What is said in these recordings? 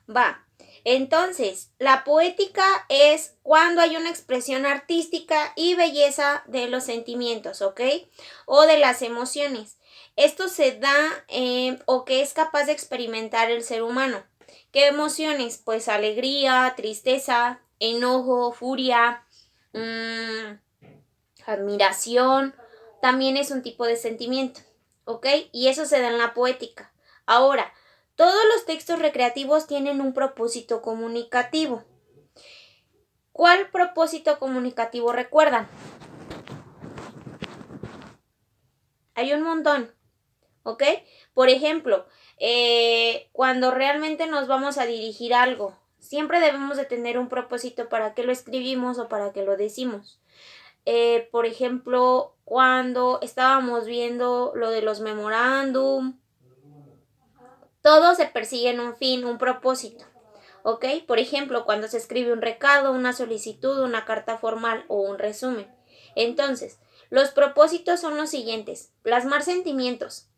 Va. Entonces, la poética es cuando hay una expresión artística y belleza de los sentimientos, ¿ok? O de las emociones. Esto se da o que es capaz de experimentar el ser humano. ¿Qué emociones? Pues alegría, tristeza, enojo, furia, admiración, también es un tipo de sentimiento, ¿ok? Y eso se da en la poética. Ahora, todos los textos recreativos tienen un propósito comunicativo. ¿Cuál propósito comunicativo recuerdan? Hay un montón, ¿ok? Por ejemplo, cuando realmente nos vamos a dirigir a algo, siempre debemos de tener un propósito para qué lo escribimos o para qué lo decimos. Por ejemplo, cuando estábamos viendo lo de los memorándum, todo se persigue en un fin, un propósito, ¿ok? Por ejemplo, cuando se escribe un recado, una solicitud, una carta formal o un resumen. Entonces, los propósitos son los siguientes: plasmar sentimientos,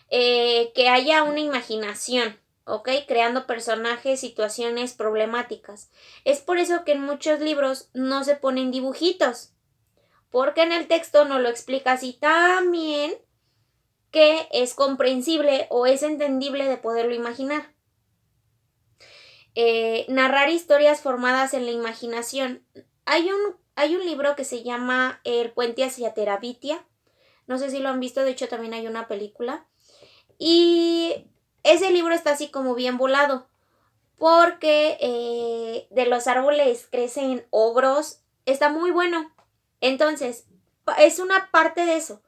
que haya una imaginación, ¿ok? Creando personajes, situaciones problemáticas. Es por eso que en muchos libros no se ponen dibujitos, porque en el texto no lo explica así tan bien que es comprensible o es entendible de poderlo imaginar. Narrar historias formadas en la imaginación. Hay un libro que se llama El puente hacia Terabitia. No sé si lo han visto, de hecho también hay una película. Y ese libro está así como bien volado, porque de los árboles crecen ogros. Está muy bueno. Entonces, es una parte de eso.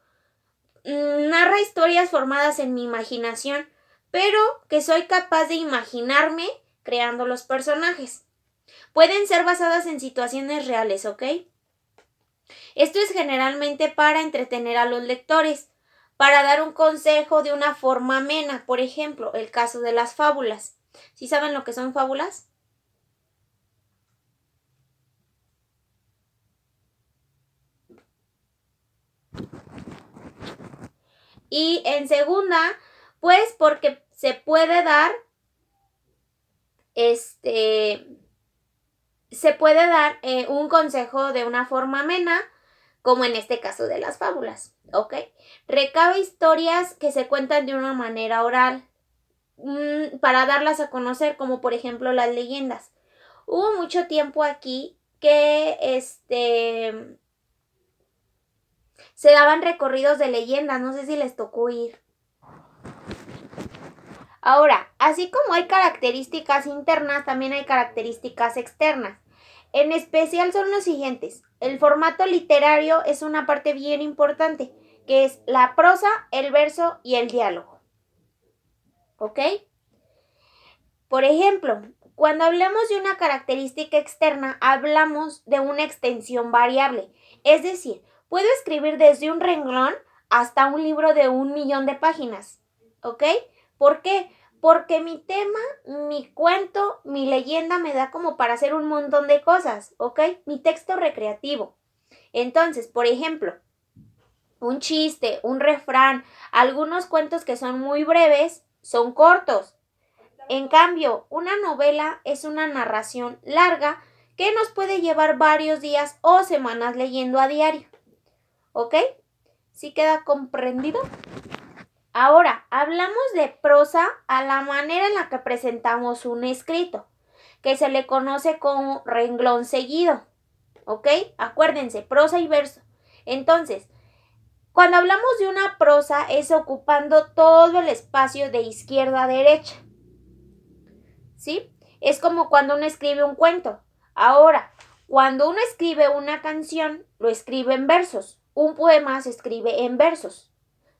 Narra historias formadas en mi imaginación, pero que soy capaz de imaginarme creando los personajes. Pueden ser basadas en situaciones reales, ¿ok? Esto es generalmente para entretener a los lectores, para dar un consejo de una forma amena. Por ejemplo, el caso de las fábulas. ¿Sí saben lo que son fábulas? Y en segunda, pues porque se puede dar, se puede dar un consejo de una forma amena, como en este caso de las fábulas, ¿ok? Recaba historias que se cuentan de una manera oral, para darlas a conocer, como por ejemplo las leyendas. Hubo mucho tiempo aquí que se daban recorridos de leyendas, no sé si les tocó ir. Ahora, así como hay características internas, también hay características externas. En especial son los siguientes. El formato literario es una parte bien importante, que es la prosa, el verso y el diálogo. ¿Ok? Por ejemplo, cuando hablamos de una característica externa, hablamos de una extensión variable. Es decir, puedo escribir desde un renglón hasta un libro de 1,000,000 de páginas. ¿Ok? ¿Por qué? Porque mi tema, mi cuento, mi leyenda me da como para hacer un montón de cosas, ¿ok? Mi texto recreativo. Entonces, por ejemplo, un chiste, un refrán, algunos cuentos que son muy breves, son cortos. En cambio, una novela es una narración larga que nos puede llevar varios días o semanas leyendo a diario. ¿Ok? ¿Sí queda comprendido? Ahora, hablamos de prosa a la manera en la que presentamos un escrito, que se le conoce como renglón seguido. ¿Ok? Acuérdense, prosa y verso. Entonces, cuando hablamos de una prosa es ocupando todo el espacio de izquierda a derecha. ¿Sí? Es como cuando uno escribe un cuento. Ahora, cuando uno escribe una canción, lo escribe en versos. Un poema se escribe en versos.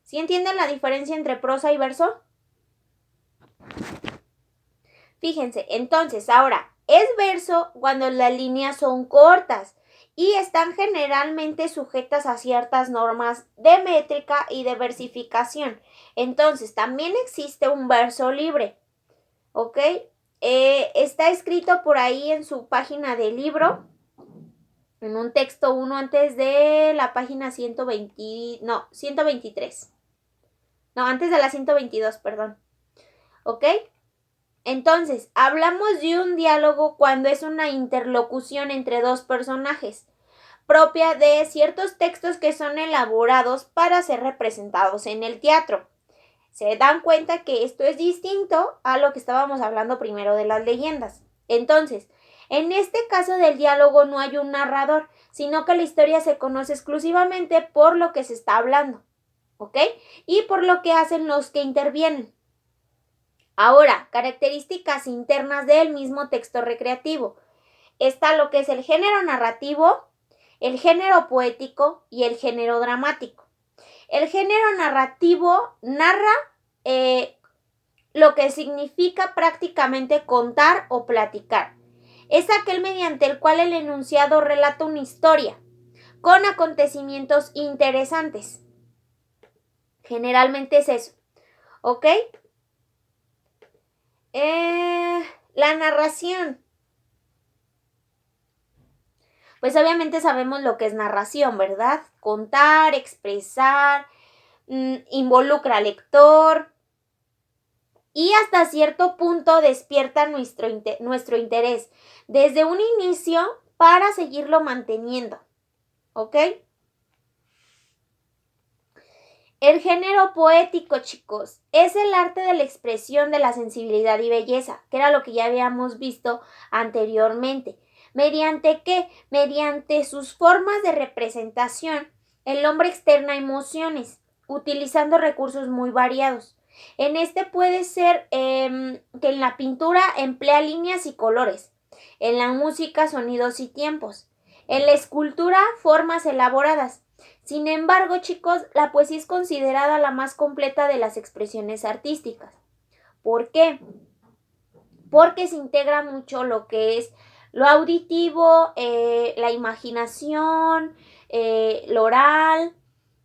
¿Sí entienden la diferencia entre prosa y verso? Fíjense, entonces ahora, es verso cuando las líneas son cortas y están generalmente sujetas a ciertas normas de métrica y de versificación. Entonces, también existe un verso libre, ¿ok? Está escrito por ahí en su página del libro, en un texto 1 antes de la página 120, no, 123. No, antes de la 122, perdón. ¿Ok? Entonces, hablamos de un diálogo cuando es una interlocución entre dos personajes, propia de ciertos textos que son elaborados para ser representados en el teatro. Se dan cuenta que esto es distinto a lo que estábamos hablando primero de las leyendas. Entonces, en este caso del diálogo no hay un narrador, sino que la historia se conoce exclusivamente por lo que se está hablando, ¿ok? Y por lo que hacen los que intervienen. Ahora, características internas del mismo texto recreativo. Está lo que es el género narrativo, el género poético y el género dramático. El género narrativo narra lo que significa prácticamente contar o platicar. Es aquel mediante el cual el enunciado relata una historia con acontecimientos interesantes. Generalmente es eso, ¿ok? La narración. Pues obviamente sabemos lo que es narración, ¿verdad? Contar, expresar, involucra al lector y hasta cierto punto despierta nuestro interés desde un inicio para seguirlo manteniendo, ¿ok? El género poético, chicos, es el arte de la expresión de la sensibilidad y belleza, que era lo que ya habíamos visto anteriormente. ¿Mediante qué? Mediante sus formas de representación, el hombre externa emociones, utilizando recursos muy variados. En este puede ser que en la pintura emplea líneas y colores, en la música sonidos y tiempos, en la escultura formas elaboradas. Sin embargo, chicos, la poesía es considerada la más completa de las expresiones artísticas. ¿Por qué? Porque se integra mucho lo que es lo auditivo, la imaginación, lo oral.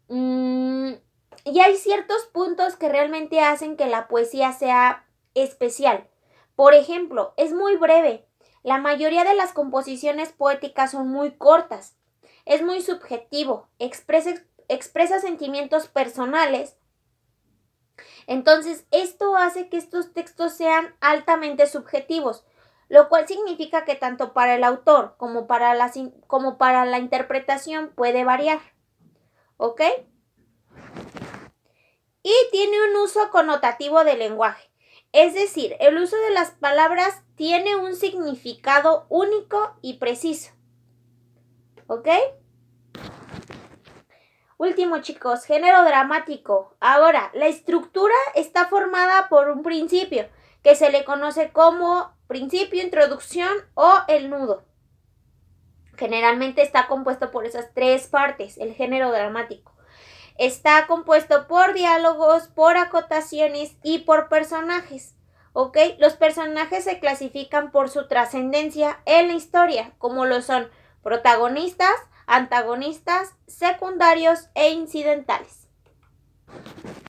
Y hay ciertos puntos que realmente hacen que la poesía sea especial. Por ejemplo, es muy breve. La mayoría de las composiciones poéticas son muy cortas. Es muy subjetivo, expresa sentimientos personales. Entonces, esto hace que estos textos sean altamente subjetivos, lo cual significa que tanto para el autor como para la interpretación puede variar, ¿ok? Y tiene un uso connotativo del lenguaje, es decir, el uso de las palabras tiene un significado único y preciso, ¿ok? Último, chicos, género dramático. Ahora, la estructura está formada por un principio, que se le conoce como principio, introducción o el nudo. Generalmente está compuesto por esas tres partes, el género dramático. Está compuesto por diálogos, por acotaciones y por personajes. ¿Ok? Los personajes se clasifican por su trascendencia en la historia, como lo son protagonistas, antagonistas, secundarios e incidentales.